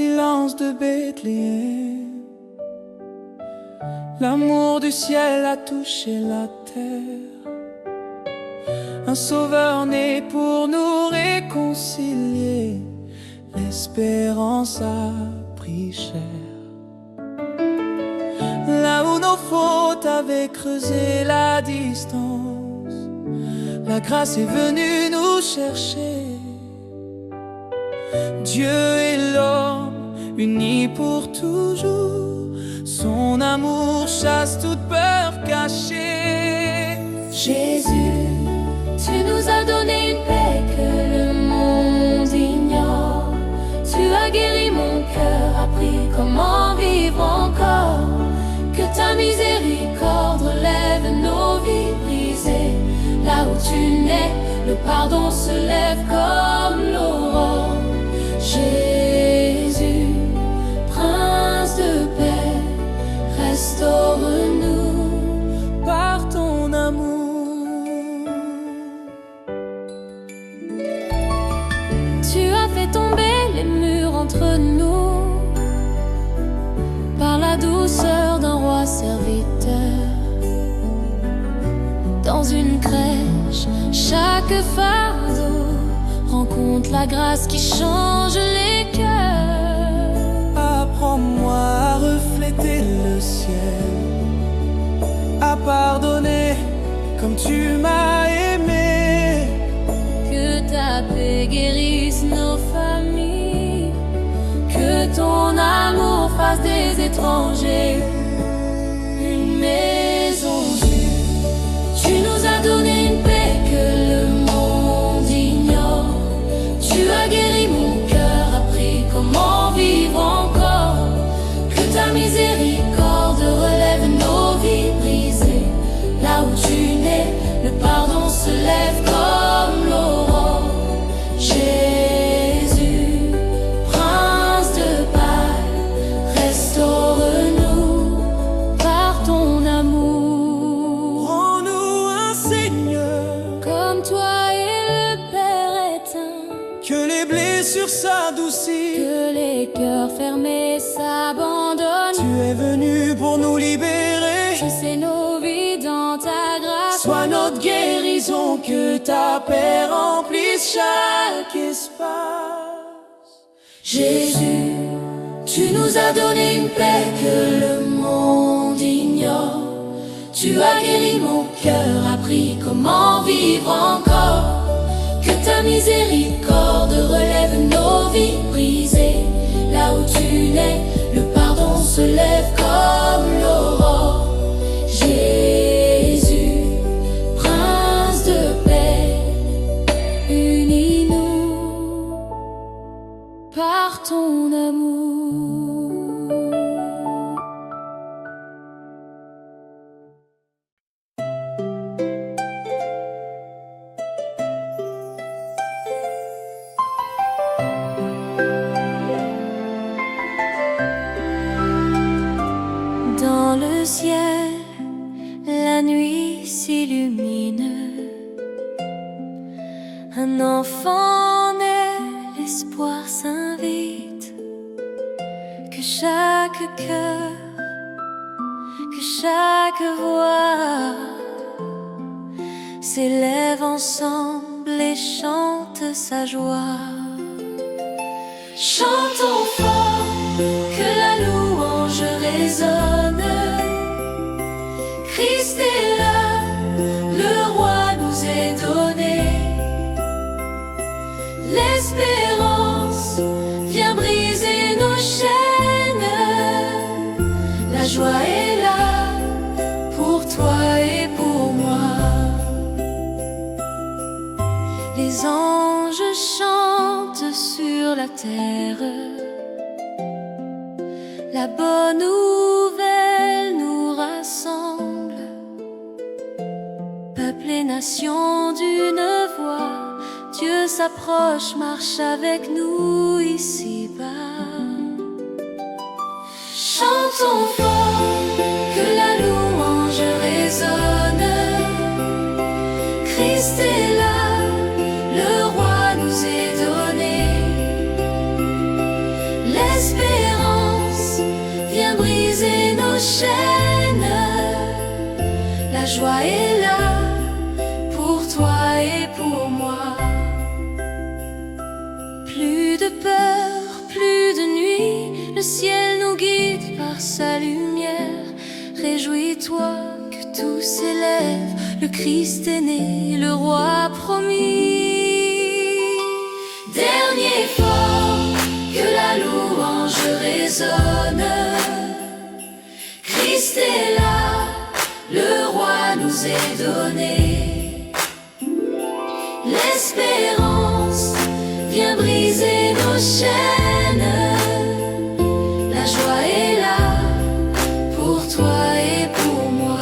silence de Bethléem. L'amour du ciel a touché la terre. Un sauveur né pour nous réconcilier. L'espérance a pris chair. Là où nos fautes avaient creusé la distance, la grâce est venue nous chercher. Dieu et l'homme unis pour toujours, son amour chasse toute peur cachée. Jésus, tu nous as donné une paix que le monde ignore. Tu as guéri mon cœur, appris comment vivre encore. Que ta miséricorde relève nos vies brisées. Là où tu nais, le pardon se lève comme l'aurore. Jésus, prince de paix, restaure-nous par ton amour. Tu as fait tomber les murs entre nous par la douceur d'un roi serviteur. Dans une crèche, chaque fardeau rencontre la grâce qui change les cœurs. Apprends-moi à refléter le ciel, à pardonner comme tu m'as aimé. Que ta paix guérisse nos familles, que ton amour fasse des étrangers une maison due. Tu nous as donné une paix que le monde ignore. Tu as guéri mon cœur, appris comment vivre encore. Que ta miséricorde relève nos vies brisées. Là où tu nais, le pardon se lève comme l'aurore. Jésus, prince de paix, restaure-nous par ton amour. Rends-nous un Seigneur, Comme toi et le Père éteint, que les blessures s'adoucissent. que les cœurs fermés s'abandonnent. Tu es venu pour nous libérer. Tisser nos vies dans ta grâce. Sois notre guérison, que ta paix remplisse chaque espace. Jésus, tu nous as donné une paix que le monde ignore. Tu as guéri mon cœur, appris comment vivre encore. Que ta miséricorde relève nos vies brisées. Là où tu nais, le pardon se lève comme l'aurore. Jésus, prince de paix, unis-nous par ton amour. Dans le ciel, la nuit s'illumine. Un enfant naît, l'espoir s'invite. Que chaque cœur, que chaque voix s'élève ensemble et chante sa joie. Chantons fort, que la louange résonne. Christ est là, le roi nous est donné. L'espérance vient briser nos chaînes. La joie est là pour toi et pour moi. Les anges chantent sur la terre. La bonne nouvelle nous rassemble. Peuple et nation d'une voix, Dieu s'approche, marche avec nous ici-bas. Chantons fort, que la louange résonne. Christ est là, le roi nous est donné. L'espérance chaînes. La joie est là pour toi et pour moi. Plus de peur, plus de nuit, le ciel nous guide par sa lumière. Réjouis-toi que tout s'élève, le Christ est né, le roi promis. Dernier fort, que la louange résonne. Christ est là, le roi nous est donné. L'espérance vient briser nos chaînes. La joie est là pour toi et pour moi.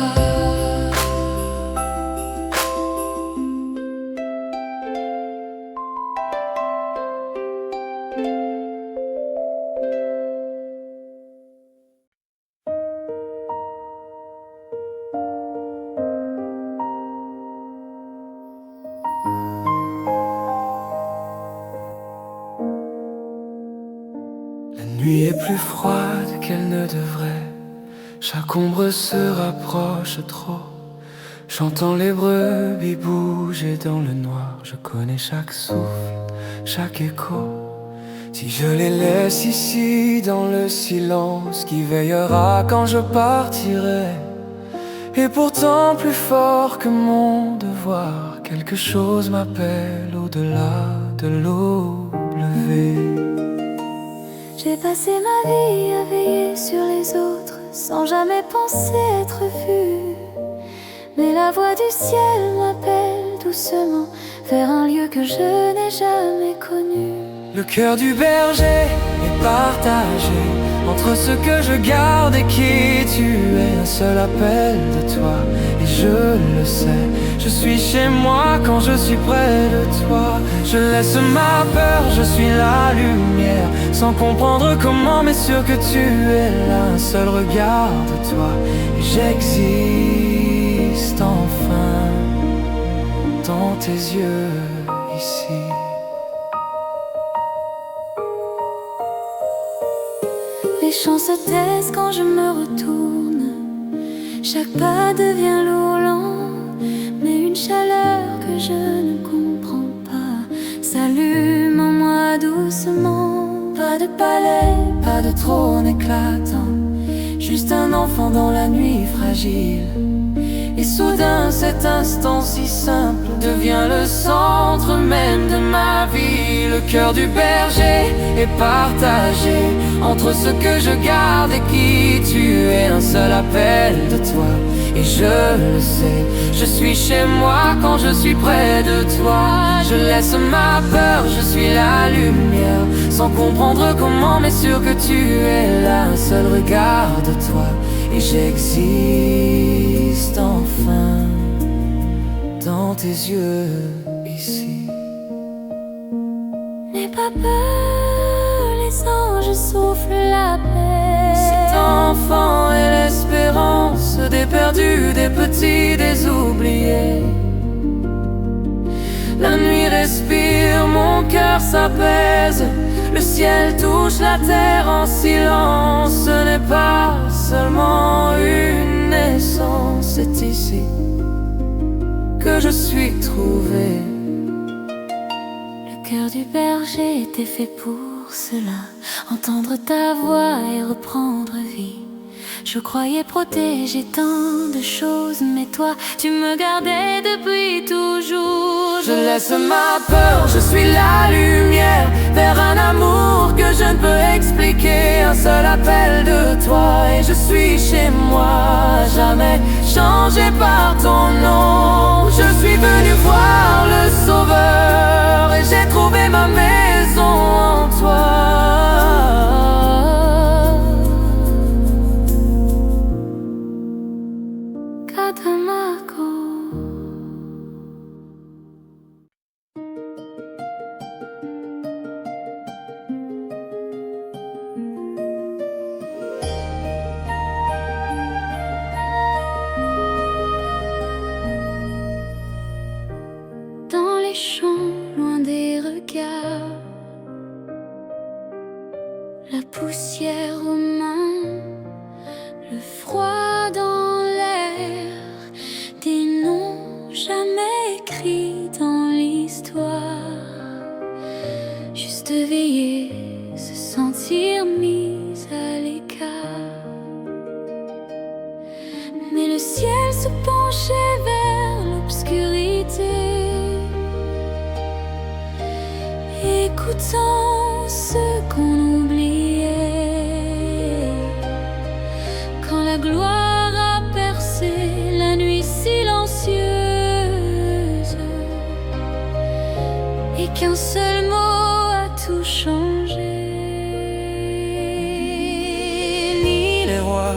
La nuit est plus froide qu'elle ne devrait. Chaque ombre se rapproche trop. J'entends les brebis bouger dans le noir. Je connais chaque souffle, chaque écho. Si je les laisse ici dans le silence, qui veillera quand je partirai? Et pourtant plus fort que mon devoir, quelque chose m'appelle au-delà de l'OW. J'ai passé ma vie à veiller sur les autres, sans jamais penser être vue. Mais la voix du ciel m'appelle doucement vers un lieu que je n'ai jamais connu. Le cœur du berger est partagé entre ce que je garde et qui tu es. Un seul appel de toi et je le sais. Je suis chez moi quand je suis près de toi. Je laisse ma peur, je suis la lumière, sans comprendre comment mais sûr que tu es là. Un seul regard de toi et j'existe enfin dans tes yeux ici. Les chants se taisent quand je me retourne. Chaque pas devient lourd, lent, mais une chaleur que je ne comprends pas s'allume en moi doucement. Pas de palais, pas de trône éclatant, juste un enfant dans la nuit fragile. Et soudain cet instant si simple devient le centre même de ma vie. Le cœur du berger est partagé entre ce que je garde et qui tu es. Un seul appel de toi et je le sais. Je suis chez moi quand je suis près de toi. Je laisse ma peur, je suis la lumière, sans comprendre comment mais sûr que tu es là. Un seul regard de toi et j'existe enfin dans tes yeux ici. N'aie pas peur, les anges soufflent la paix. Cet enfant est l'espérance des perdus, des petits, des oubliés. La nuit respire, mon cœur s'apaise. Le ciel touche la terre en silence. Ce n'est pas seulement une naissance, c'est ici que je suis trouvé. Le cœur du berger était fait pour cela, entendre ta voix et reprendre vie. Je croyais protéger tant de choses, mais toi, tu me gardais depuis toujours. Je laisse ma peur, je suis la lumière, vers un amour que je ne peux expliquer. Un seul appel de toi et je suis chez moi, jamais changé par ton nom. Je suis venu voir le Sauveur et j'ai trouvé ma maison en toi. Mais le ciel se penchait vers l'obscurité, écoutant ce qu'on oubliait. Quand la gloire a percé la nuit silencieuse, et qu'un seul mot a tout changé. Ni les rois,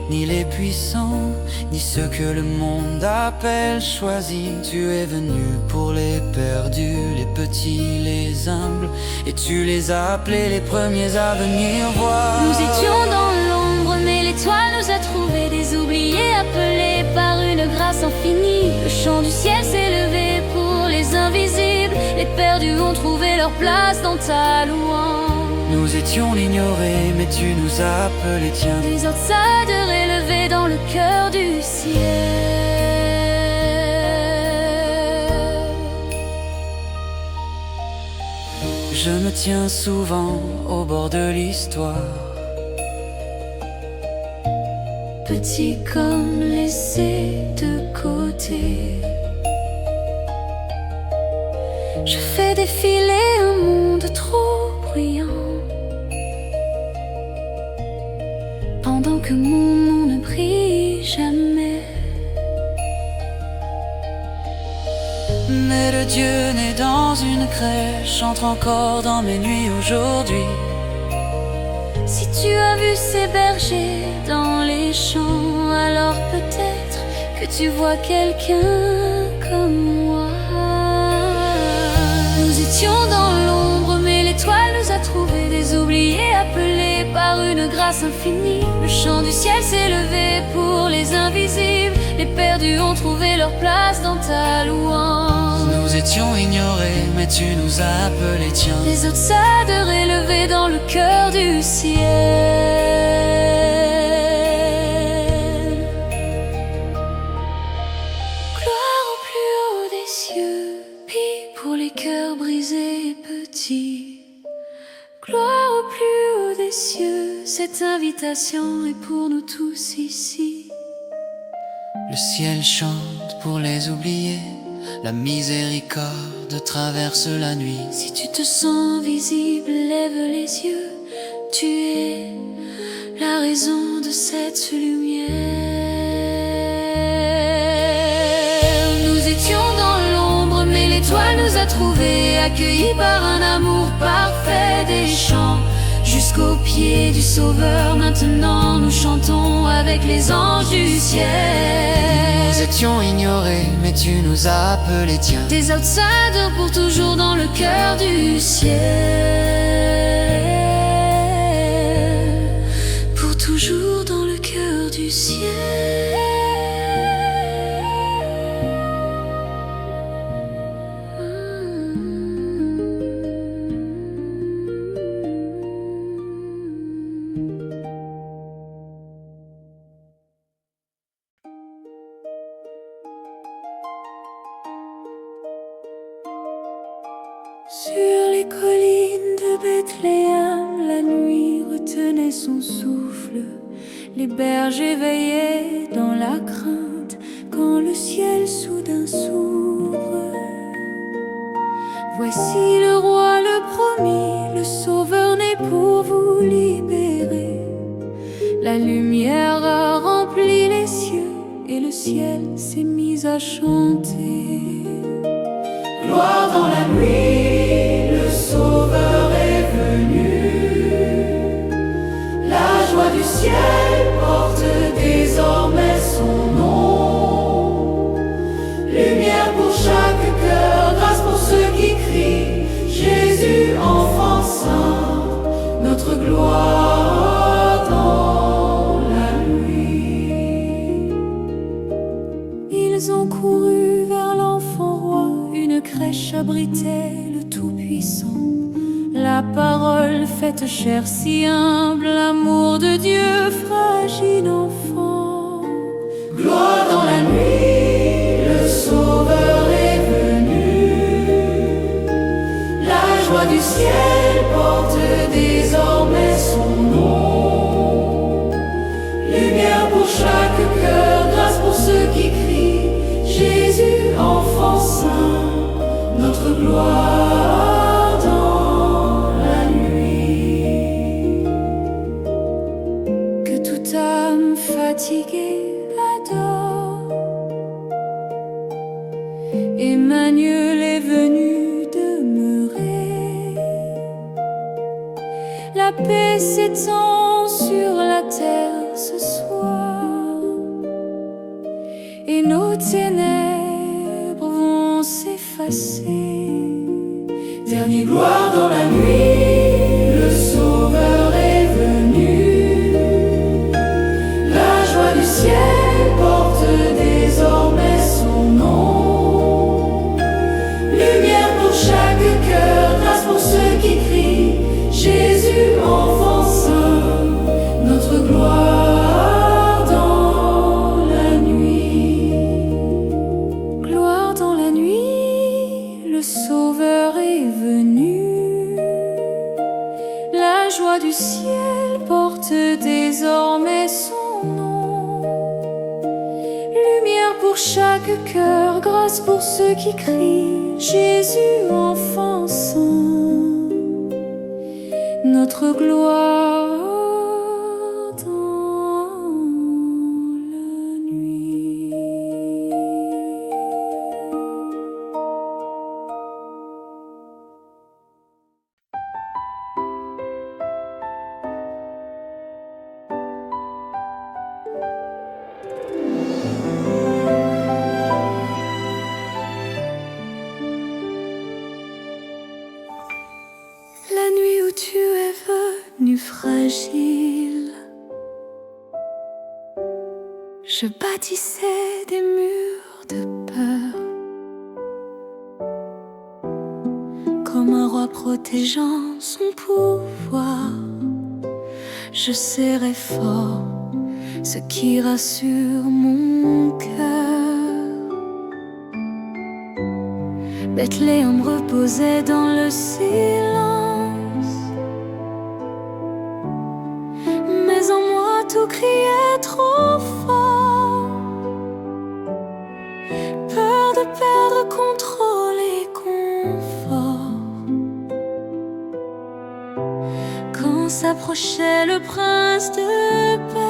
ni les puissants, ni ceux que le monde appelle choisis. Tu es venu pour les perdus, les petits, les humbles, et tu les as appelés les premiers à venir voir. Nous étions dans l'ombre, mais l'étoile nous a trouvés, des oubliés appelés par une grâce infinie. Le chant du ciel s'est levé pour les invisibles, les perdus ont trouvé leur place dans ta louange. Nous étions l'ignoré, mais tu nous as appelés tiens. Des outsiders élevés dans le cœur du ciel. Je me tiens souvent au bord de l'histoire, Petit comme laissé de côté. Je fais défiler un monde trop bruyant, pendant que mon nom ne brille jamais. mais le Dieu né dans une crèche entre encore dans mes nuits aujourd'hui. Si tu as vu ces bergers dans les champs, alors peut-être que tu vois quelqu'un comme moi. Nous étions dans l'ombre, mais l'étoile nous a trouvés, des oubliés appelés par une grâce infinie. Le chant du ciel s'est levé pour les invisibles, les perdus ont trouvé leur place dans ta louange. Nous étions ignorés, mais tu nous as appelés tiens. Des outsiders élevés dans le cœur du ciel. Gloire au plus haut des cieux, paix pour les cœurs brisés et petits. Gloire au plus haut des cieux, cette invitation est pour nous tous ici. Le ciel chante pour les oubliés, la miséricorde traverse la nuit. Si tu te sens visible, lève les yeux. Tu es la raison de cette lumière. Nous étions dans l'ombre, mais l'étoile nous a trouvés, accueillis par un amour parfait des chants. Jusqu'au pied du Sauveur, maintenant nous chantons avec les anges du ciel. Nous étions ignorés, mais tu nous as appelés tiens. Des outsiders pour toujours dans le cœur du ciel. Pour toujours dans le cœur du ciel. Sur les collines de Bethléem, la nuit retenait son souffle. Les bergers veillaient dans la crainte quand le ciel soudain s'ouvre. Voici le roi le promis, le sauveur né pour vous libérer. La lumière a rempli les cieux et le ciel s'est mis à chanter. Gloire dans la nuit, le Sauveur est venu. La joie du ciel porte désormais son nom. Lumière pour chaque cœur, grâce pour ceux qui crient. Jésus, enfant saint, notre gloire dans la nuit. Ils ont couru vers l'enfant roi, une crèche abritait le Tout-Puissant. La parole faite chair si humble, l'amour de Dieu, fragile enfant. Gloire dans la nuit, le Sauveur est venu. La joie du ciel porte désormais son nom. Lumière pour chaque cœur, paix s'étend sur la terre ce soir, et nos ténèbres vont s'effacer. Dernière gloire dans la nuit, le Sauveur est venu. La joie du ciel porte désormais son nom. Lumière pour chaque cœur, grâce pour ceux qui crient Jésus, enfant saint, notre gloire dans la nuit. Gloire dans la nuit, le Sauveur est venu. La joie du ciel porte désormais son nom. Lumière pour chaque cœur, grâce pour ceux qui crient Jésus, enfant saint, notre gloire dans la nuit. La nuit où tu es venu fragile, je bâtissais des murs de peur, comme un roi protégeant son pouvoir. Je serrais fort ce qui rassure mon cœur. Bethléem reposait dans le silence, mais en moi tout criait trop fort. Peur de perdre contrôle et confort, quand s'approchait le prince de paix.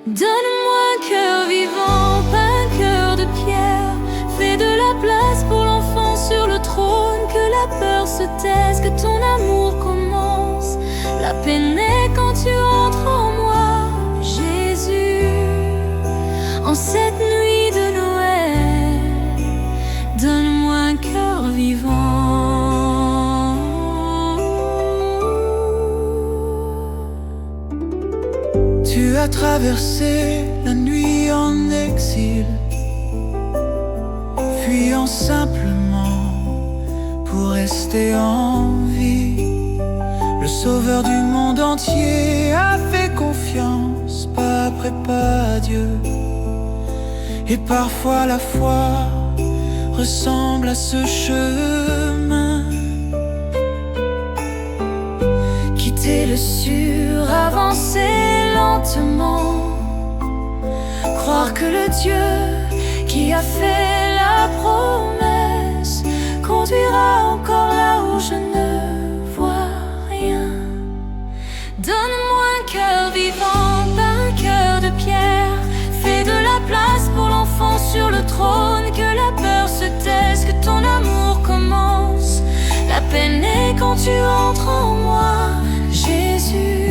Donne-moi un cœur vivant, pas un cœur de pierre. Fais de la place pour l'enfant sur le trône, que la peur se taise, que ton amour commence. La paix naît quand tu entres en moi, Jésus. En cette nuit de Noël, donne-moi un cœur vivant. Tu as traversé la nuit en exil, fuyant simplement pour rester en vie. Le Sauveur du monde entier a fait confiance, pas après pas à Dieu. Et parfois la foi ressemble à ce chemin. Quitter le sûr, avancer lentement, croire que le Dieu qui a fait la promesse conduira encore là où je ne vois rien. Donne-moi un cœur vivant, pas un cœur de pierre. Fais de la place pour l'enfant sur le trône, que la peur se taise, que ton amour commence. La paix naît quand tu entres en moi, Jésus.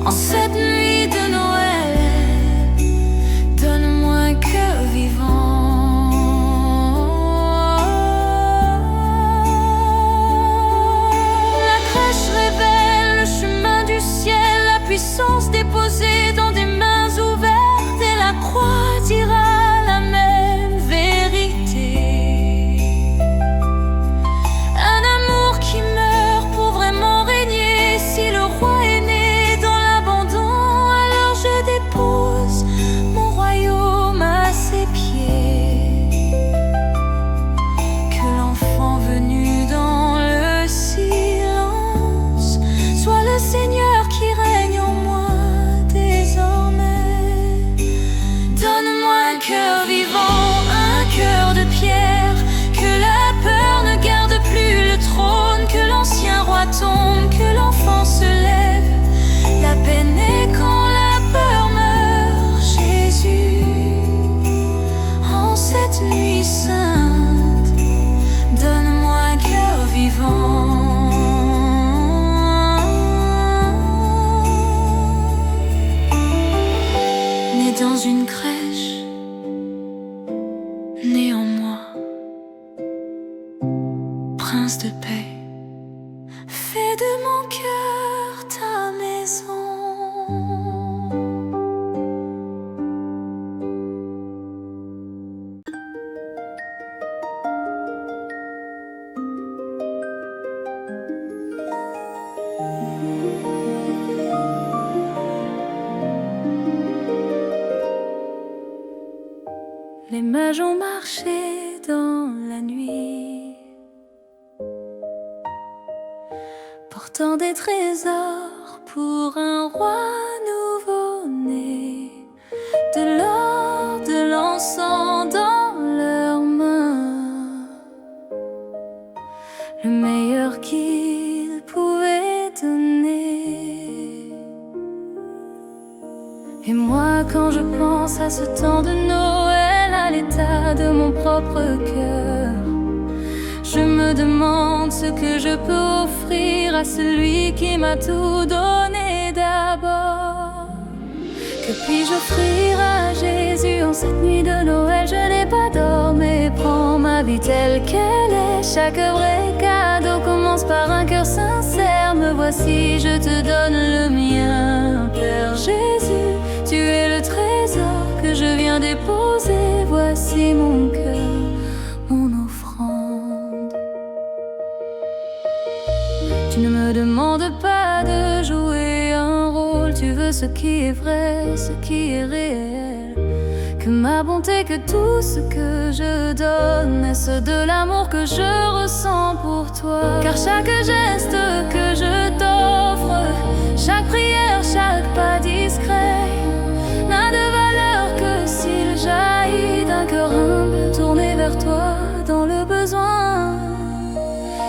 En cette nuit de Noël, donne-moi un cœur vivant. La crèche révèle le chemin du ciel, la puissance déposée dans des mains ouvertes, et la croix dira la même vérité. Un amour qui meurt pour vraiment régner. Si le roi est né dans l'abandon, alors je dépose mon royaume à ses pieds. Que l'enfant venu dans le silence soit le Seigneur qui règne en moi dès dans une crèche, né en moi, prince de paix, fais de mon cœur ta maison. Les mages ont marché dans la nuit, portant des trésors pour un roi nouveau-né, de l'or, de l'encens dans leurs mains, le meilleur qu'ils pouvaient donner. Et moi, quand je pense à ce temps de Noël, à l'état de mon propre cœur, je me demande ce que je peux offrir à celui qui m'a tout donné d'abord. Que puis-je offrir à Jésus en cette nuit de Noël? Je n'ai pas d'or, mais prends ma vie telle qu'elle est. Chaque vrai cadeau commence par un cœur sincère. Me voici, je te donne le mien, Père Jésus. Tu es le trésor que je viens déposer. Voici mon cœur, mon offrande. Tu ne me demandes pas de jouer un rôle. Tu veux ce qui est vrai, ce qui est réel. Que ma bonté, que tout ce que je donne est ce de l'amour que je ressens pour toi. Car chaque geste que je t'offre, chaque prière, chaque pas discret, n'a de valeur que s'il jaillit d'un cœur humble tourné vers toi dans le besoin.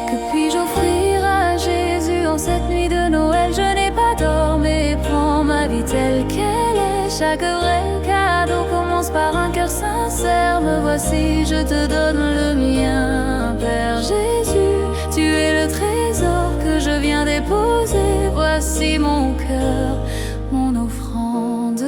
Que puis-je offrir à Jésus en cette nuit de Noël? Je n'ai pas d'or, mais prends ma vie telle qu'elle est. Chaque vrai cadeau commence par un cœur sincère. Me voici, je te donne le mien, Père Jésus. Tu es le trésor que je viens déposer. Voici mon cœur, mon offrande.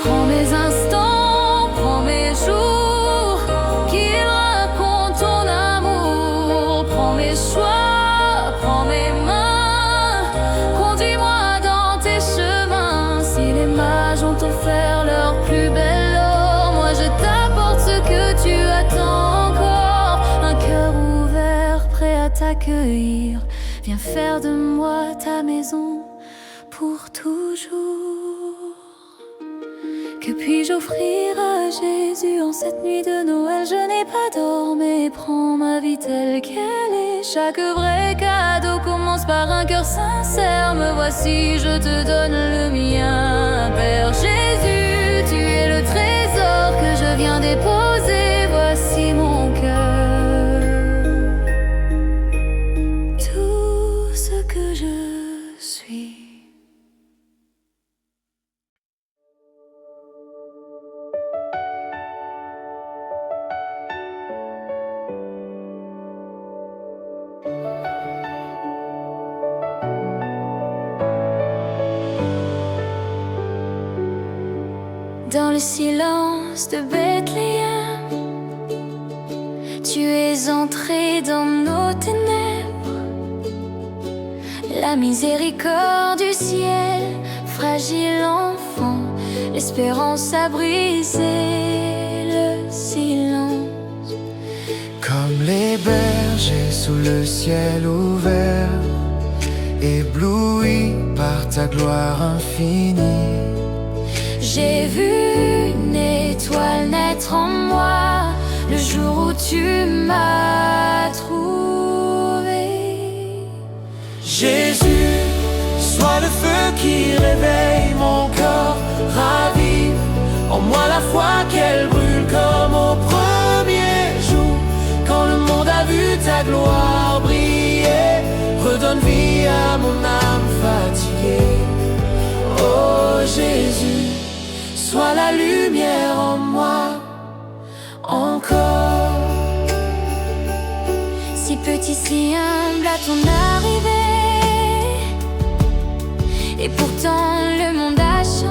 Prends mes instants, prends mes jours, qu'ils racontent ton amour. Prends mes choix, prends mes mains, conduis-moi dans tes chemins. Si les mages ont offert leur plus belle or, moi je t'apporte ce que tu attends encore. Un cœur ouvert, prêt à t'accueillir. Viens faire de moi ta maison pour toujours. Que puis-je offrir à Jésus en cette nuit de Noël? Je n'ai pas d'or, mais prends ma vie telle qu'elle est. Chaque vrai cadeau commence par un cœur sincère. Me voici, je te donne le mien, Père Jésus. Tu es le trésor que je viens déposer. Voici mon cœur, tout ce que je suis. Dans le silence de Bethléem, tu es entré dans nos ténèbres. La miséricorde du ciel, fragile enfant, l'espérance a brisé le silence. Comme les bergers sous le ciel ouvert, éblouis par ta gloire infinie. J'ai vu une étoile naître en moi le jour où tu m'as trouvé. Jésus, sois le feu qui réveille mon corps, ravive en moi la foi qu'elle brûle comme au premier jour. Quand le monde a vu ta gloire briller, redonne vie à mon âme fatiguée. Oh Jésus, sois la lumière en moi encore. Si petit, si humble à ton arrivée, et pourtant le monde a changé.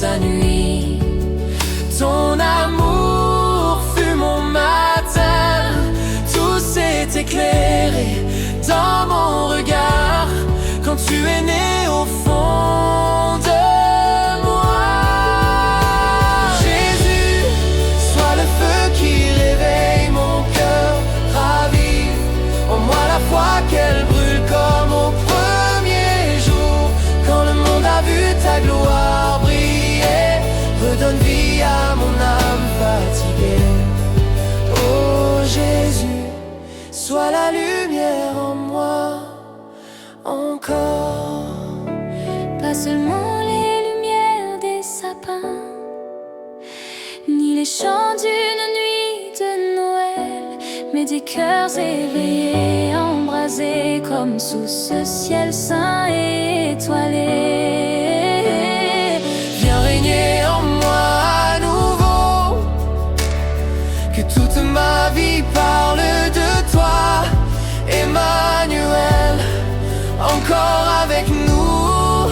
sa nuit. Ton amour fut mon matin, tout s'est éclairé dans mon regard quand tu es né au fond de moi. Jésus, sois le feu qui réveille mon cœur, ravive en moi la foi qu'elle brûle comme au premier jour, quand le monde a vu ta gloire briller. Redonne vie à mon âme fatiguée. Oh Jésus, sois la lumière en moi encore. Pas seulement les lumières des sapins, ni les chants d'une nuit de Noël, mais des cœurs éveillés, embrasés comme sous ce ciel saint et étoilé. Viens régner en moi à nouveau, que toute ma vie parle de toi, Emmanuel, encore avec nous,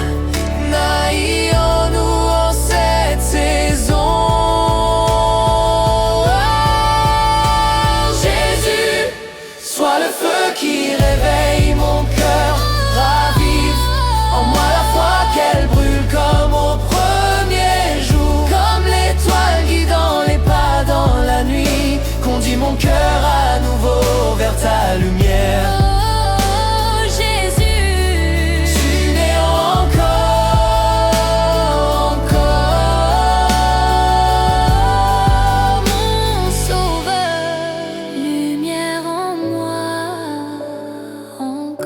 naillons-nous en cette saison. Jésus, sois le feu qui réveille mon cœur, ravive en moi la foi qu'elle brûle comme au premier jour, comme l'étoile guidant les pas dans la nuit, conduis mon cœur à nouveau vers ta lumière. Oh Jésus, Je suis né encore, mon sauveur, lumière en moi encore.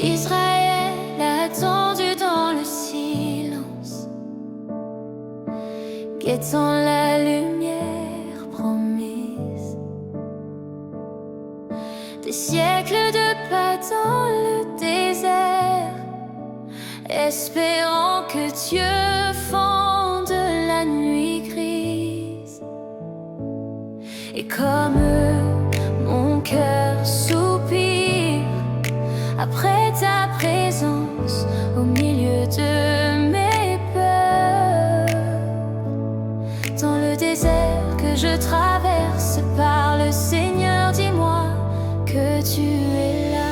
Israël attendu dans le silence, guettant la lumière promise. Des siècles de pas dans le désert, espérant que Dieu fende la nuit grise. Et comme eux, mon cœur soupire après ta présence au milieu de mes peurs. Dans le désert que je traverse, parle Seigneur, dis-moi que tu es là.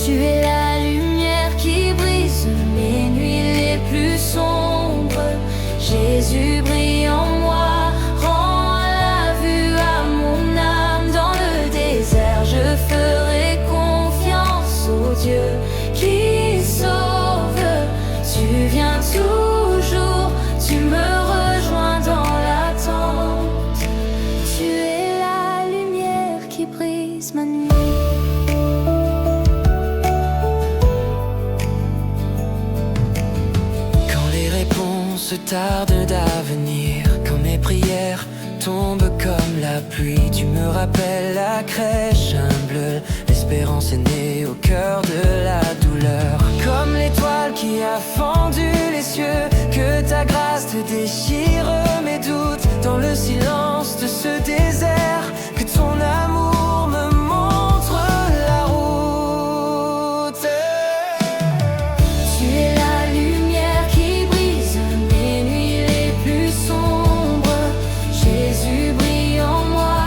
Tu es la lumière qui brise les nuits les plus sombres. Jésus brille en moi, rends la vue à mon âme. Dans le désert je ferai confiance au Dieu qui sauve. Tu viens toujours, tu me rejoins dans l'attente. Tu es la lumière qui brise ma nuit. quand les réponses tardent d'avenir, quand mes prières tombent comme la pluie, tu me rappelles la crèche humble. L'espérance est née au cœur de la douleur, comme l'étoile qui a fendu les cieux. Que ta grâce te déchire mes doutes dans le silence de ce désert. Que ton amour me montre la route. Tu es la lumière qui brise mes nuits les plus sombres. Jésus brille en moi,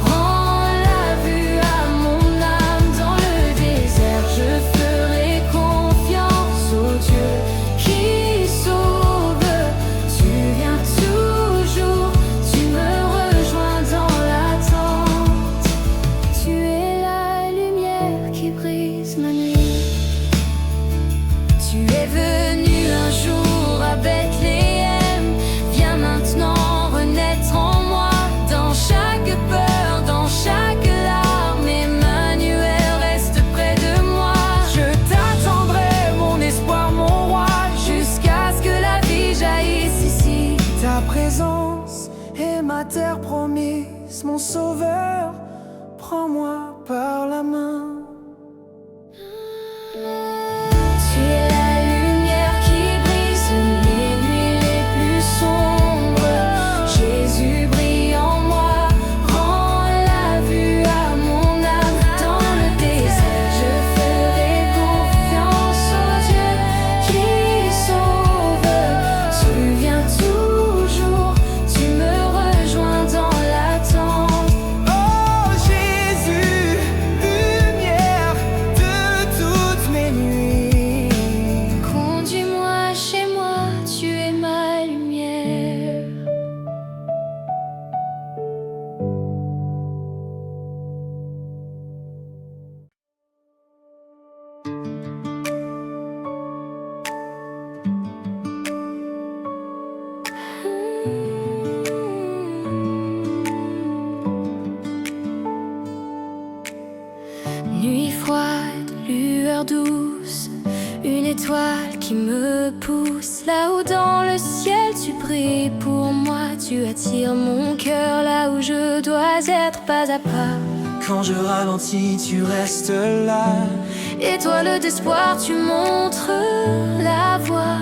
rends la vue à mon âme. Dans le désert je ferai confiance au Dieu qui sauve. Tu viens toujours, tu me rejoins dans l'attente. Tu es la lumière qui brise ma nuit. Tu es venu un jour à Bethléem, viens maintenant renaître en moi. Dans chaque peur, dans chaque larme, Emmanuel reste près de moi. Je t'attendrai, mon espoir, mon roi, jusqu'à ce que la vie jaillisse ici. Ta présence est ma terre promise, mon sauveur, prends-moi par la main. lumière douce, une étoile qui me pousse. Là-haut dans le ciel tu brilles pour moi, tu attires mon cœur là où je dois être pas à pas. Quand je ralentis, tu restes là. Étoile d'espoir, tu montres la voie.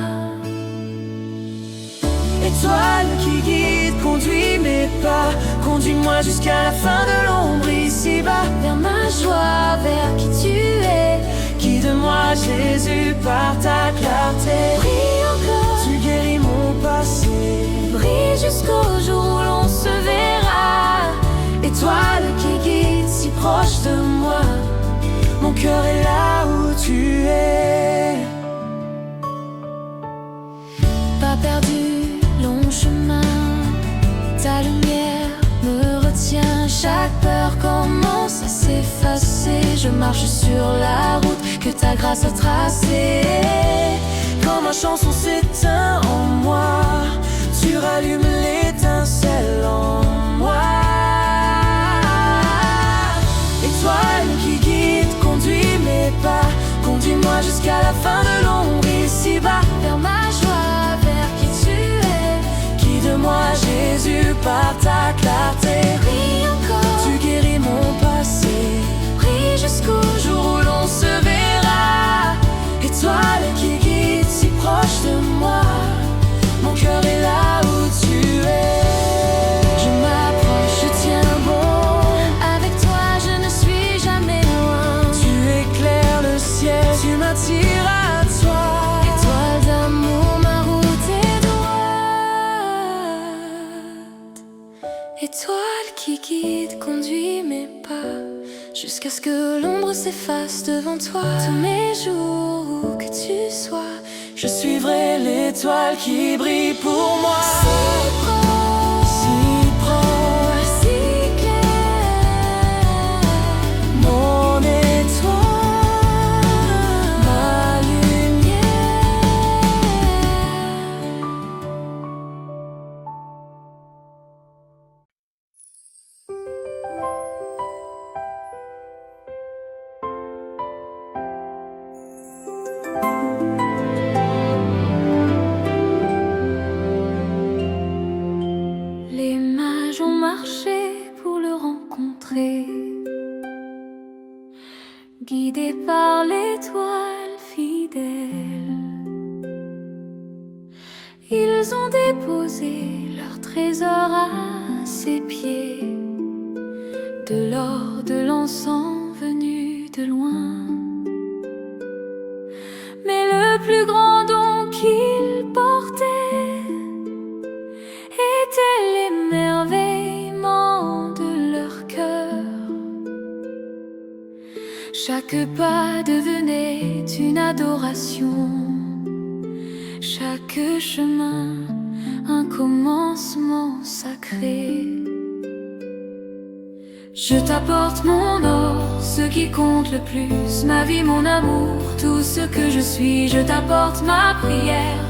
Étoile qui guide, conduis mes pas. Conduis-moi jusqu'à la fin de l'ombre ici-bas. Vers ma joie, vers qui tu es. Guide-moi Jésus par ta clarté. Brille encore, tu guéris mon passé. brille jusqu'au jour où l'on se verra. Étoile qui guide, si proche de moi. Mon cœur est là où tu es. Pas perdu, long chemin, ta lumière me retient. Chaque peur commence à s'effacer. Je marche sur la route que ta grâce a tracée. Quand ma chanson s'éteint en moi, tu rallumes l'étincelle en moi. Étoile qui guide, conduis mes pas. Conduis-moi jusqu'à la fin de l'ombre ici-bas. Vers ma joie, vers qui tu es. Guide-moi Jésus par ta clarté. Brille encore, tu guéris mon passé. brille jusqu'au Jour où l'on se verra. Étoile qui guide, si proche de moi. Mon cœur est là où tu es. je m'approche, je tiens bon. Avec toi, je ne suis jamais loin. Tu éclaires le ciel, tu m'attires à toi. Étoile d'amour, ma route est droite. Étoile qui guide, conduis mes pas. Jusqu'à ce que l'ombre s'efface devant toi. Tous mes jours, où que tu sois, Je suivrai l'étoile qui brille pour moi. si proche, Si proche, si clair. mon étoile, Ma lumière. Les mages ont marché pour le rencontrer, guidés par l'étoile fidèle. Ils ont déposé leur trésor à ses pieds, de l'or, de l'encens venu de loin. Mais le plus grand don qu'ils portaient était l'émerveillement de leur cœur. Chaque pas devenait une adoration, chaque chemin un commencement sacré. Je t'apporte mon or, ce qui compte le plus, ma vie, mon amour, tout ce que je suis. Je t'apporte ma prière,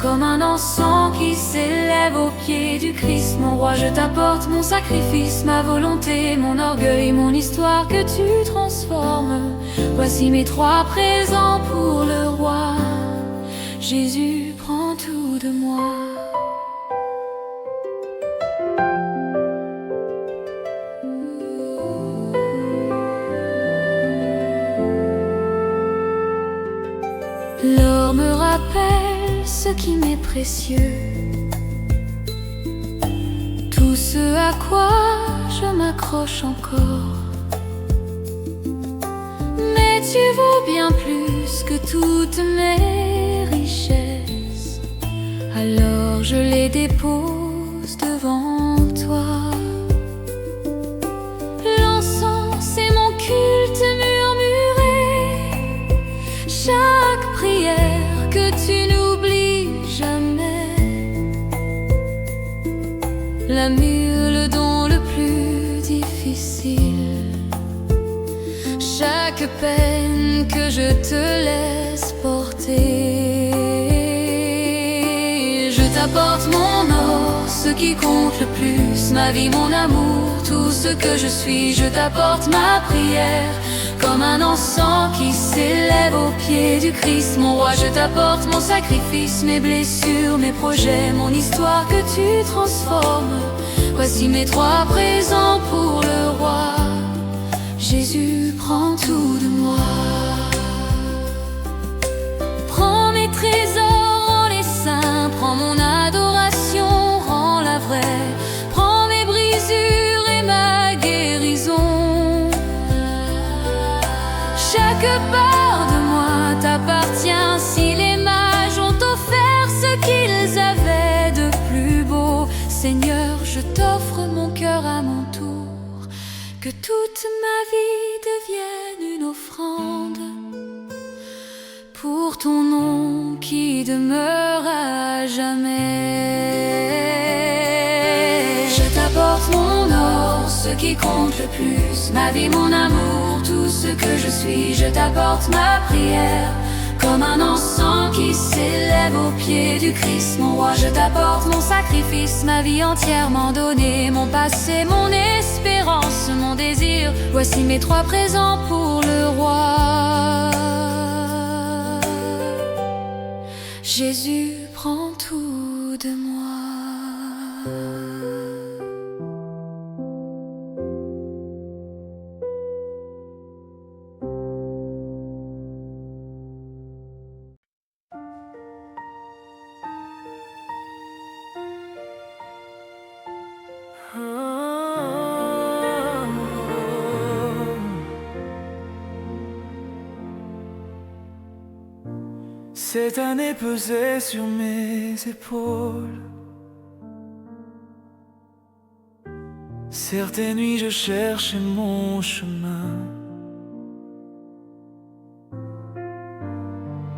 comme un encens qui s'élève aux pieds du Christ, mon roi. Je t'apporte mon sacrifice, ma volonté, mon orgueil, mon histoire que tu transformes. Voici mes trois présents pour le roi. Jésus, prends tout de moi. L'or me rappelle ce qui m'est précieux, tout ce à quoi je m'accroche encore. Mais tu vaux bien plus que toutes mes richesses, alors je les dépose devant toi. L'encens, c'est mon culte murmuré, chaque prière que tu n'oublies jamais. La mule, le don le plus difficile, chaque peine que je te laisse porter. Je t'apporte mon or, ce qui compte le plus, ma vie, mon amour, tout ce que je suis. Je t'apporte ma prière, comme un encens qui s'élève aux pieds du Christ. Mon roi, je t'apporte mon sacrifice, mes blessures, mes projets, mon histoire que tu transformes. Voici mes 3 présents pour le roi. Jésus, prends tout de moi. Prends mes trésors, rends-les saints. Prends mon adoration, rends-la vraie. Prends mes brisures et ma guérison. Chaque part de moi t'appartient. Si les mages ont offert ce qu'ils avaient de plus beau, Seigneur, je t'offre mon cœur à mon tour. Que toute ma vie devienne une offrande pour ton nom qui demeure à jamais. Je t'apporte mon or, ce qui compte le plus, ma vie, mon amour, tout ce que je suis. Je t'apporte ma prière, comme un encens qui s'élève aux pieds du Christ. Mon roi, je t'apporte mon sacrifice, ma vie entièrement donnée, mon passé, mon espérance, mon désir. Voici mes 3 présents pour le roi. Jésus, prends tout de moi. Cette année pesait sur mes épaules. Certaines nuits je cherchais mon chemin.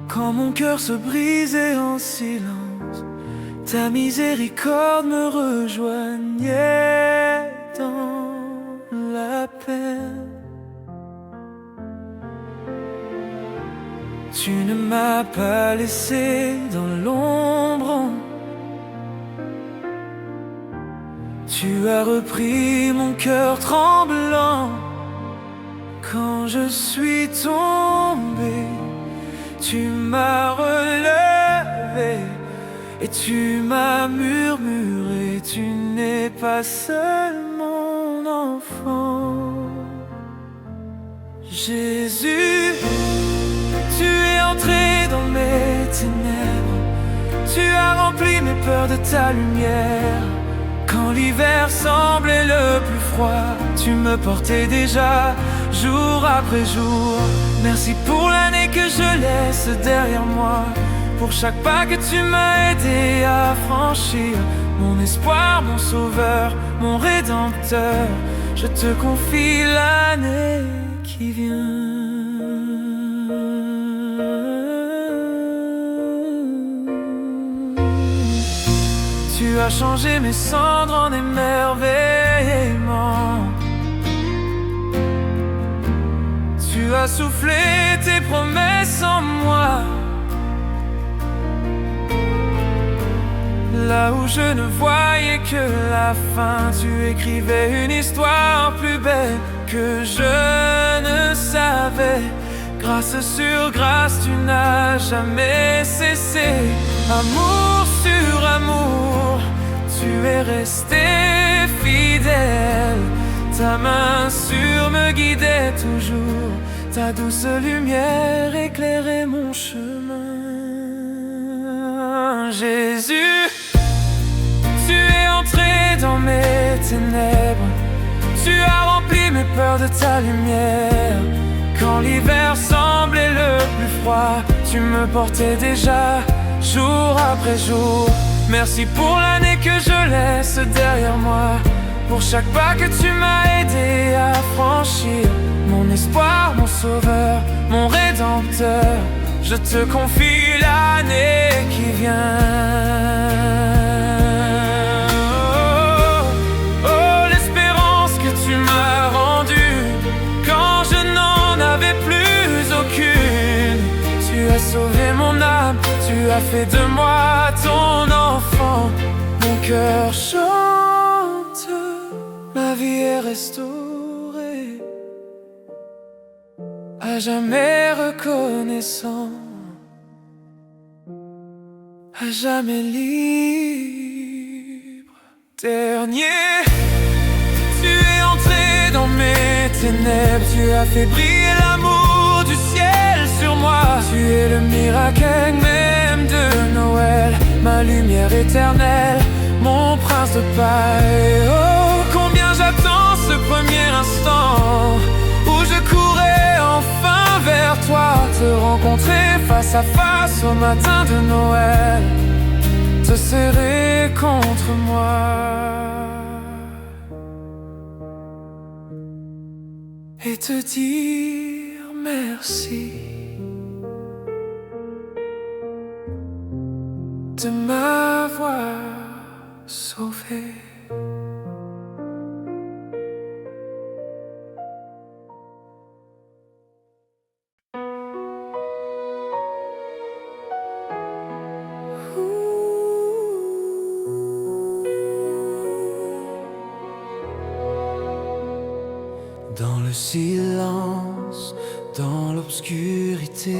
Quand mon cœur se brisait en silence, ta miséricorde me rejoignait dans la peine. Tu ne m'as pas laissé dans l'ombre. Tu as repris mon cœur tremblant. Quand je suis tombé, tu m'as relevé et tu m'as murmuré: tu n'es pas seul, mon enfant. Jésus, tu es entré dans mes ténèbres. Tu as rempli mes peurs de ta lumière. Quand l'hiver semblait le plus froid, tu me portais déjà jour après jour. Merci pour l'année que je laisse derrière moi, pour chaque pas que tu m'as aidé à franchir. Mon espoir, mon sauveur, mon rédempteur, je te confie l'année qui vient. Tu as changé mes cendres en émerveillement. Tu as soufflé tes promesses en moi. Là où je ne voyais que la fin, tu écrivais une histoire plus belle que je ne savais. Grâce sur grâce, tu n'as jamais cessé. Amour sur amour, tu es resté fidèle. Ta main sûre me guidait toujours. Ta douce lumière éclairait mon chemin. Jésus, tu es entré dans mes ténèbres. Tu as rempli mes peurs de ta lumière. Quand l'hiver semblait le plus froid, tu me portais déjà jour après jour. Merci pour l'année que je laisse derrière moi, pour chaque pas que tu m'as aidé à franchir. Mon espoir, mon sauveur, mon rédempteur, je te confie l'année qui vient. Oh, l'espérance que tu m'as rendue quand je n'en avais plus aucune. Tu as sauvé mon âme, tu as fait de moi ton enfant. Mon cœur chante, ma vie est restaurée. à jamais reconnaissant, à jamais libre. Dernier, tu es entré dans mes ténèbres, tu as fait briller l'amour du ciel sur moi. Tu es le miracle même de Noël, ma lumière éternelle, mon prince de paix. Oh, combien j'attends ce premier instant où je courais enfin vers toi, te rencontrer face à face au matin de Noël, te serrer contre moi et te dire merci de m'avoir sauvé. Dans le silence, dans l'obscurité,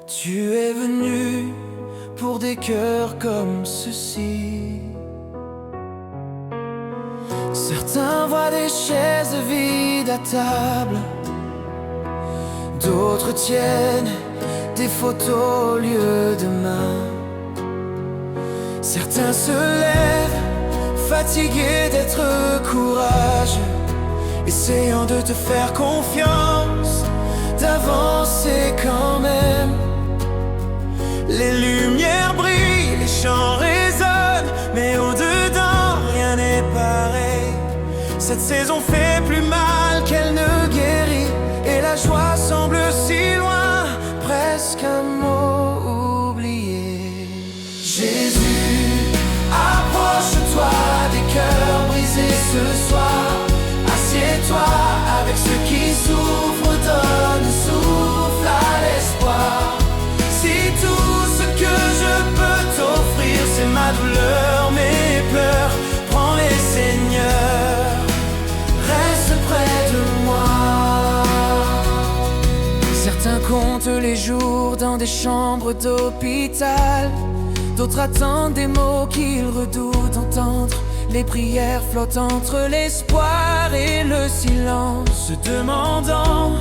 tu es venu pour des cœurs comme ceux-ci. Certains voient des chaises vides à table, d'autres tiennent des photos au lieu de main. Certains se lèvent fatigués d'être courageux, essayant de te faire confiance, d'avancer quand même. Les lumières brillent, les chants résonnent, mais au-dedans, rien n'est pareil. Cette saison fait plus mal qu'elle ne guérit, et la joie semble si loin, presque un mot oublié. Jésus, approche-toi des cœurs brisés ce soir. Assieds-toi avec ceux qui souffrent, donne souffle à l'espoir. Si tout ce que je peux t'offrir, c'est ma douleur, mes pleurs, prends-les Seigneur, reste près de moi. Certains comptent les jours dans des chambres d'hôpital, d'autres attendent des mots qu'ils redoutent d'entendre. Les prières flottent entre l'espoir et le silence, se demandant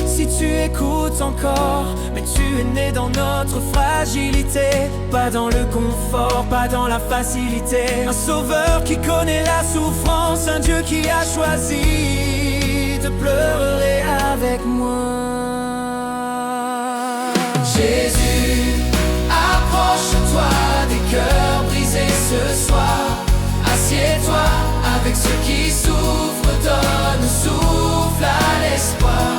si tu écoutes encore. Mais tu es né dans notre fragilité, pas dans le confort, pas dans la facilité. Un sauveur qui connaît la souffrance, un Dieu qui a choisi de pleurer avec moi. Jésus, approche-toi des cœurs brisés ce soir. Assieds-toi avec ceux qui souffrent, donne souffle à l'espoir.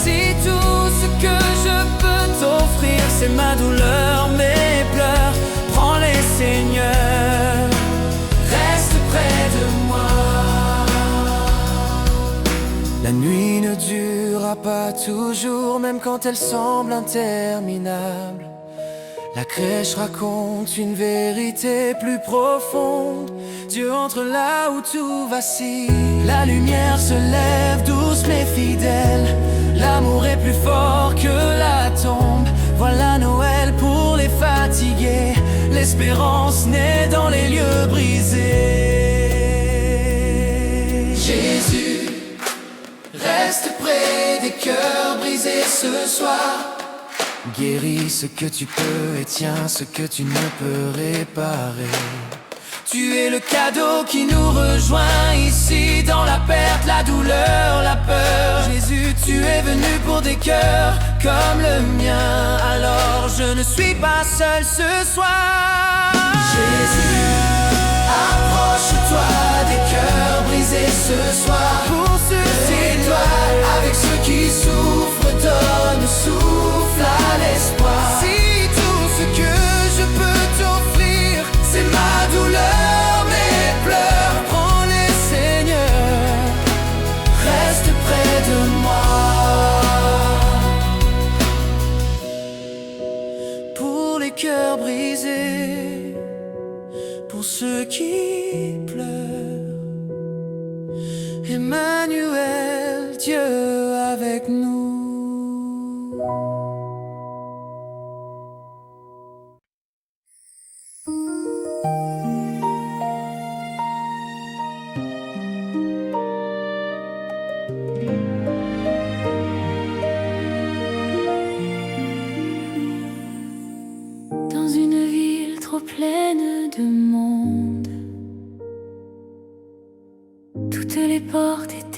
Si tout ce que je peux t'offrir, c'est ma douleur, mes pleurs, prends-les Seigneur, reste près de moi. La nuit ne durera pas toujours, même quand elle semble interminable. La crèche raconte une vérité plus profonde. Dieu entre là où tout vacille. La lumière se lève douce mais fidèle. L'amour est plus fort que la tombe. Voilà Noël pour les fatigués. L'espérance naît dans les lieux brisés. Jésus, reste près des cœurs brisés ce soir. Guéris ce que tu peux et tiens ce que tu ne peux réparer. Tu es le cadeau qui nous rejoint ici, dans la perte, la douleur, la peur. Jésus, tu es venu pour des cœurs comme le mien, alors je ne suis pas seul ce soir. Jésus, approche-toi des cœurs brisés ce soir. Pour ceux toi avec ceux qui souffrent, donne souffle à l'espoir. Si tout ce que je peux t'offrir, c'est ma douleur, mes pleurs, prends-les Seigneur, reste près de moi. Pour les cœurs brisés, pour ceux qui pleurent, Emmanuel, Dieu avec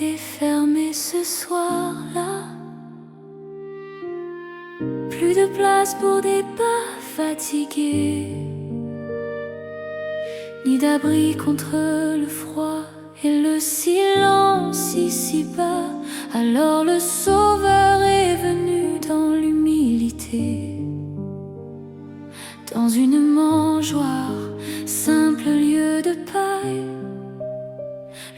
est fermée ce soir-là. Plus de place pour des pas fatigués, ni d'abri contre le froid et le silence ici bas. Alors le Sauveur est venu dans l'humilité, dans une mangeoire, simple lieu de paille.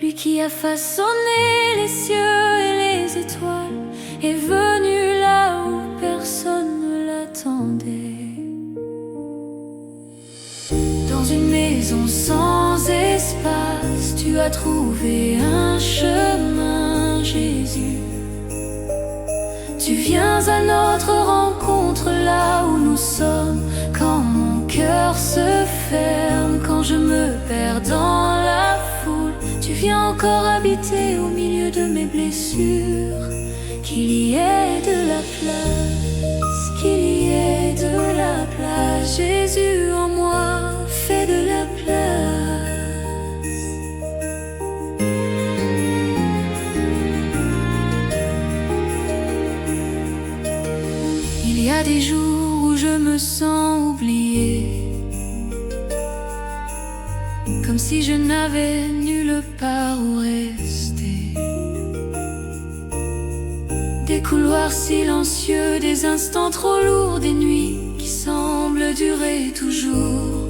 Lui qui a façonné les cieux et les étoiles est venu là où personne ne l'attendait. Dans une maison sans espace, tu as trouvé un chemin, Jésus. Tu viens à notre rencontre là où nous sommes. Quand mon cœur se ferme, quand je me perds dans la foule, tu viens encore habiter au milieu de mes blessures. Qu'il y ait de la place, qu'il y ait de la place. Jésus en moi, fais de la place. Il y a des jours où je me sens oubliée, comme si je n'avais nulle part où rester. Des couloirs silencieux, des instants trop lourds, des nuits qui semblent durer toujours.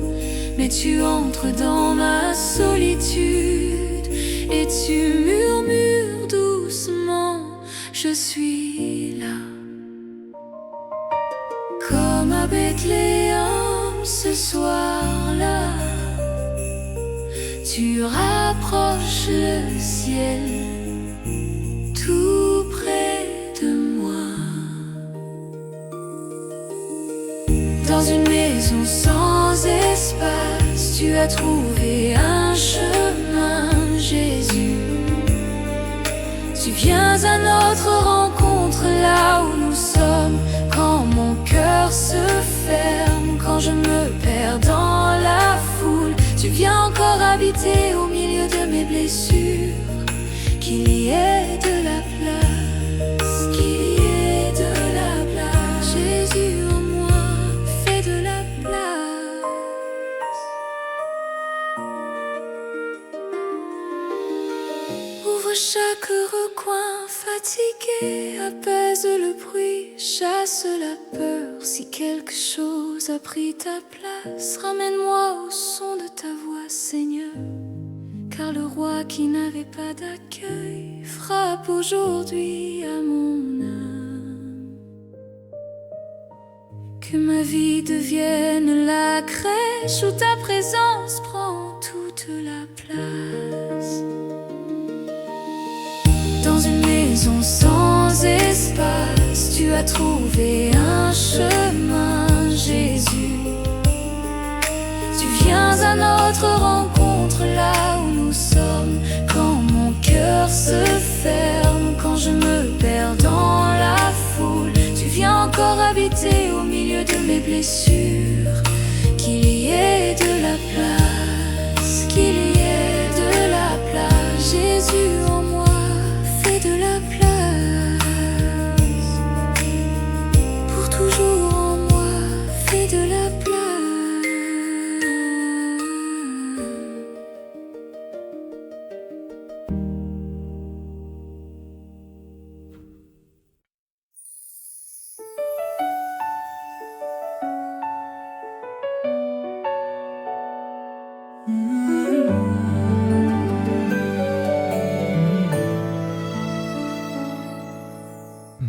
Mais tu entres dans ma solitude et tu murmures doucement, je suis là. Comme à Bethléem ce soir-là, tu rapproches le ciel tout près de moi. Dans une maison sans espace, tu as trouvé un chemin, Jésus. Tu viens à notre rencontre là où nous sommes. Quand mon cœur se ferme, quand je me perds dans la foule, tu viens encore habiter au milieu de mes blessures. Qu'il y ait de la place, qu'il y ait de la place. Jésus en moi, fais de la place. Ouvre chaque recoin fatigué, apaise le bruit, chasse la peur. Si quelque chose a pris ta place, ramène-moi au son de ta voix, Seigneur. Car le roi qui n'avait pas d'accueil frappe aujourd'hui à mon âme. Que ma vie devienne la crèche où ta présence prend toute la place. Dans une maison sans espace, tu as trouvé un chemin, Jésus. Tu viens à notre rencontre là où nous sommes. Quand mon cœur se ferme, quand je me perds dans la foule, tu viens encore habiter au milieu de mes blessures. Qu'il y ait de la place, qu'il y ait de la place. Jésus en moi, fais de la place. Pour toujours en moi, fais de la place.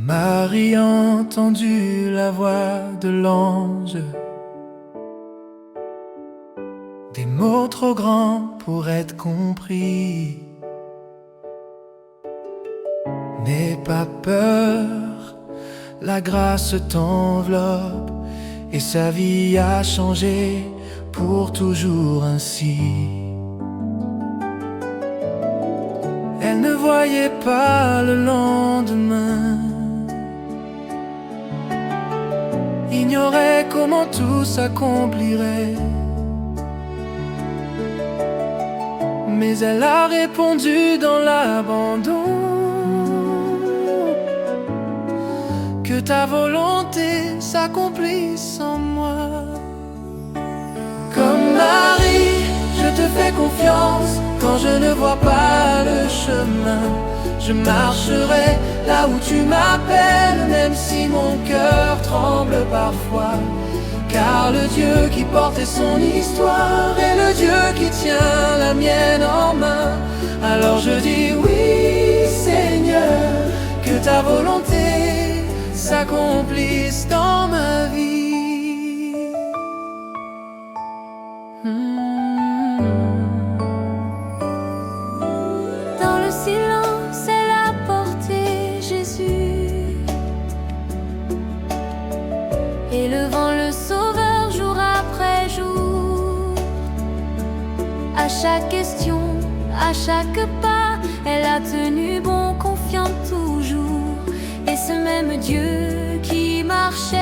Marie a entendu la voix de l'ange, des mots trop grands pour être compris. N'aie pas peur, la grâce t'enveloppe et sa vie a changé pour toujours ainsi. Elle ne voyait pas le lendemain, ignorait comment tout s'accomplirait. Mais elle a répondu dans l'abandon: ta volonté s'accomplisse en moi. Comme Marie, je te fais confiance quand je ne vois pas le chemin. Je marcherai là où tu m'appelles, même si mon cœur tremble parfois. Car le Dieu qui portait son histoire est le Dieu qui tient la mienne en main. Alors je dis oui, Seigneur, que ta volonté s'accomplisse dans ma vie. Dans le silence, elle a porté Jésus, élevant le Sauveur jour après jour. À chaque question, à chaque pas, elle a tenu bon, confiante toujours. Et ce même Dieu qui marchait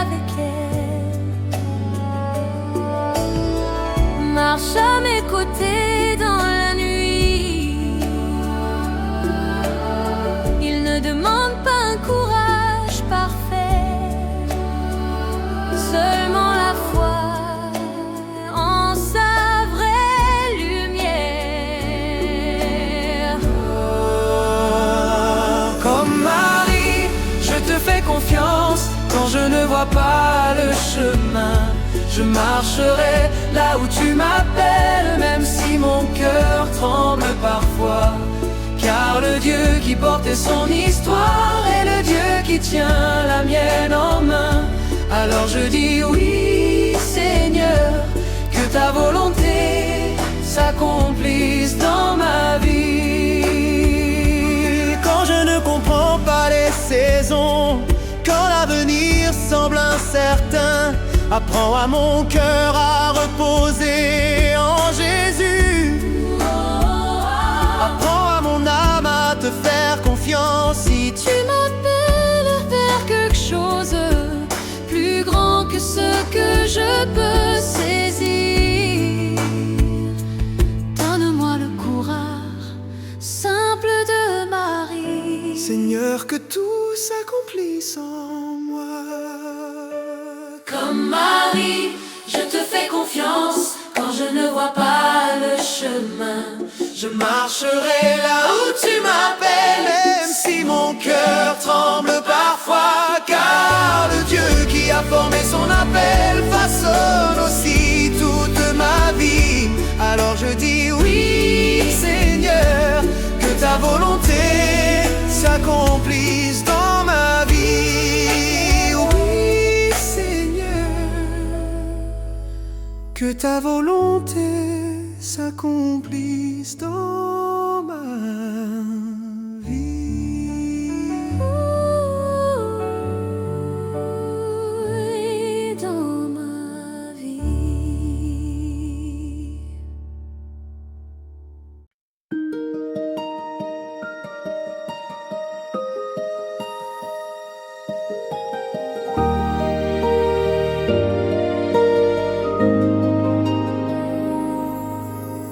avec elle marche à mes côtés dans la nuit. Il ne demande pas un courage parfait, seulement la foi en sa vraie lumière. Comme Marie, je te fais confiance quand je ne vois pas le chemin. Je marcherai là où tu m'appelles, même si mon cœur tremble parfois. Car le Dieu qui portait son histoire est le Dieu qui tient la mienne en main. Alors je dis oui, Seigneur, que ta volonté s'accomplisse dans ma vie. Quand je ne comprends pas les saisons, quand l'avenir semble incertain, apprends à mon cœur à reposer en Jésus. Apprends à mon âme à te faire confiance. Si tu m'appelles vers quelque chose plus grand que ce que je peux saisir, donne-moi le courage simple de Marie. Seigneur, que tout s'accomplisse en moi. Comme Marie, je te fais confiance quand je ne vois pas le chemin. Je marcherai là où tu m'appelles, même si mon cœur tremble parfois. Car le Dieu qui a formé son appel façonne aussi toute ma vie. Alors je dis oui, Seigneur, que ta volonté s'accomplisse dans ma vie. Oui, Seigneur, que ta volonté s'accomplisse dans ma vie. Oui, dans ma vie.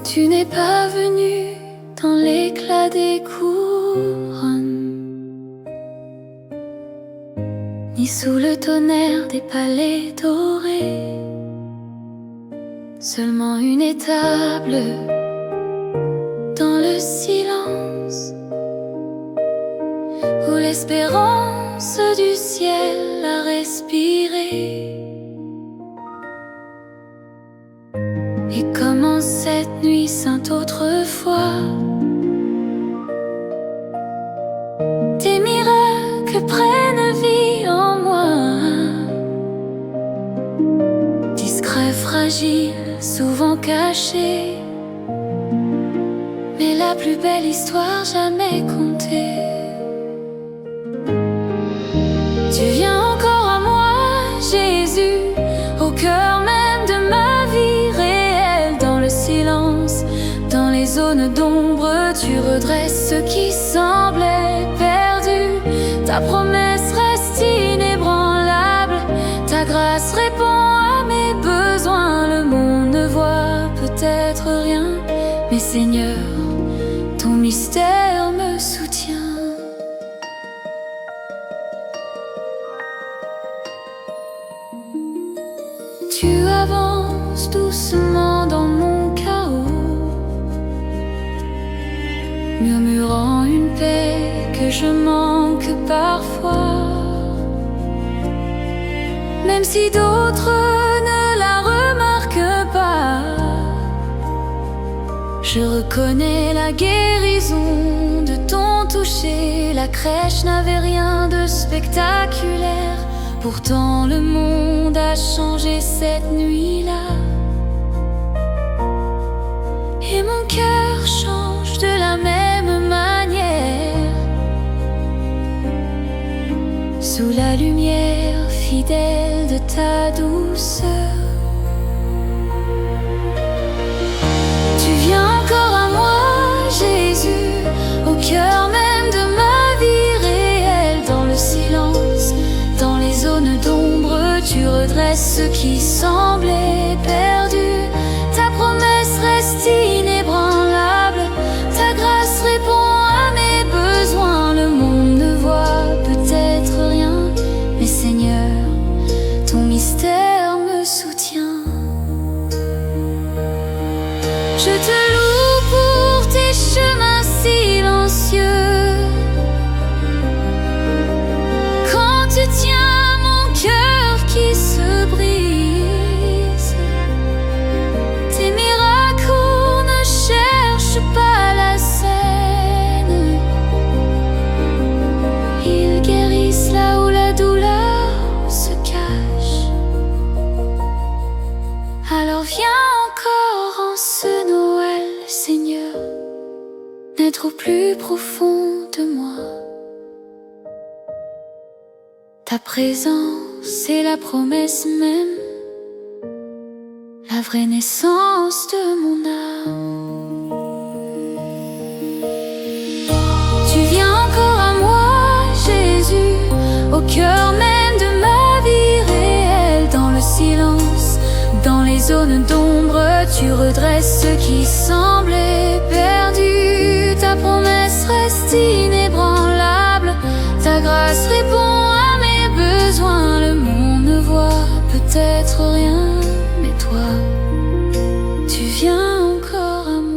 Tu n'es pas venu dans l'éclat des couronnes, ni sous le tonnerre des palais dorés. Seulement une étable dans le silence, où l'espérance du ciel a respiré. Et comme en cette nuit sainte autrefois, tes miracles prennent vie en moi. Discret, fragile, souvent caché, mais la plus belle histoire jamais contée. Tu viens encore à moi, Jésus, au cœur même de ma vie réelle. Dans le silence, dans les zones d'ombre, tu redresses ce qui semblait perdu. Ta promesse reste inébranlable, ta grâce répond à mes besoins. Le monde ne voit peut-être rien, mais Seigneur, ton mystère me soutient. doucement dans mon chaos, murmurant une paix que je manque parfois. Même si d'autres ne la remarquent pas, je reconnais la guérison de ton toucher. La crèche n'avait rien de spectaculaire, pourtant le monde a changé cette nuit-là. Et mon cœur change de la même manière, sous la lumière fidèle de ta douceur. Tu viens encore à moi, Jésus, au cœur même de ma vie réelle. Dans le silence, dans les zones d'ombre, tu redresses ce qui semblait perdu. Ta promesse reste inébranlable, ta grâce répond à mes besoins. Le monde ne voit peut-être rien, mais Seigneur, ton mystère me soutient. Je te loue pour tes chemins silencieux, quand tu tiens mon cœur qui se brise. Tes miracles ne cherchent pas la scène, ils guérissent là où la douleur se cache. Alors viens encore en ce Noël, Seigneur, naître au plus profond de moi. Ta présence est la promesse même, la vraie naissance de mon âme. Tu viens encore à moi, Jésus, au cœur même de ma vie réelle. Dans le silence, dans les zones d'ombre, tu redresses ce qui semblait perdu. Ta promesse reste inébranlable, ta grâce répond à mes besoins. Le monde ne voit peut-être rien, mais toi, tu viens encore à moi.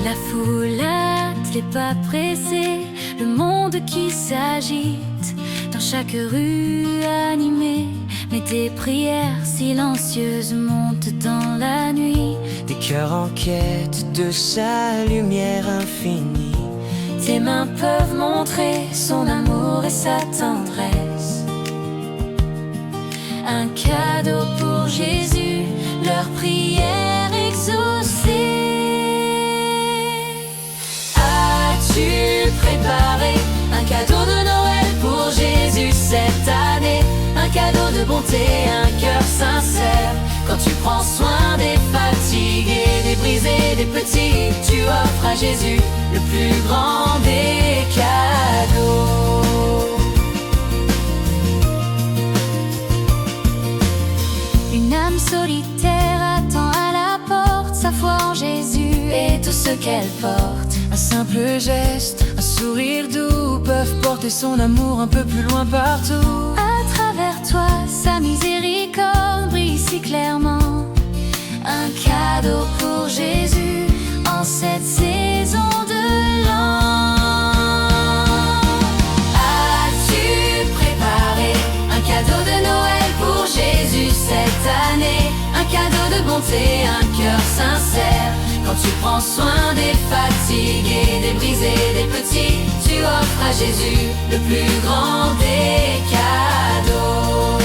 La foule hâte les pas pressés, le monde qui s'agite dans chaque rue animée. Mais tes prières silencieuses montent dans la nuit. Des cœurs en quête de sa lumière infinie. Tes mains peuvent montrer son amour et sa tendresse. Un cadeau pour Jésus, leur prière exaucée. As-tu préparé un cadeau de Noël pour Jésus cette année? Un cadeau de bonté, un cœur sincère. Quand tu prends soin des fatigués, des brisés, des petits, tu offres à Jésus le plus grand des cadeaux. Une âme solitaire attend à la porte, sa foi en Jésus et tout ce qu'elle porte. Un simple geste, un sourire doux peuvent porter son amour un peu plus loin partout. À travers toi, sa miséricorde brille si clairement. Un cadeau pour Jésus en cette saison de l'an. As-tu préparé un cadeau de Noël pour Jésus cette année? Un cadeau de bonté, un cœur sincère. Quand tu prends soin des fatigués, des brisés, des petits, tu offres à Jésus le plus grand des cadeaux.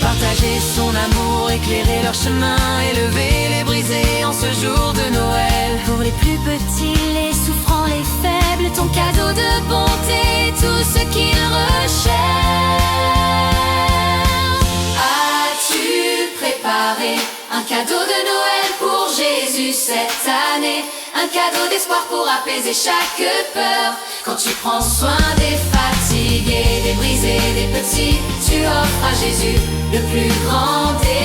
Partager son amour, éclairer leur chemin, élever les brisés en ce jour de Noël. Pour les plus petits, les souffrants, les faibles, ton cadeau de bonté, tout ce qu'ils recherchent. As-tu préparé un cadeau de Noël pour Jésus cette année? Un cadeau d'espoir pour apaiser chaque peur. Quand tu prends soin des fatigués, des brisés, des petits, tu offres à Jésus le plus grand des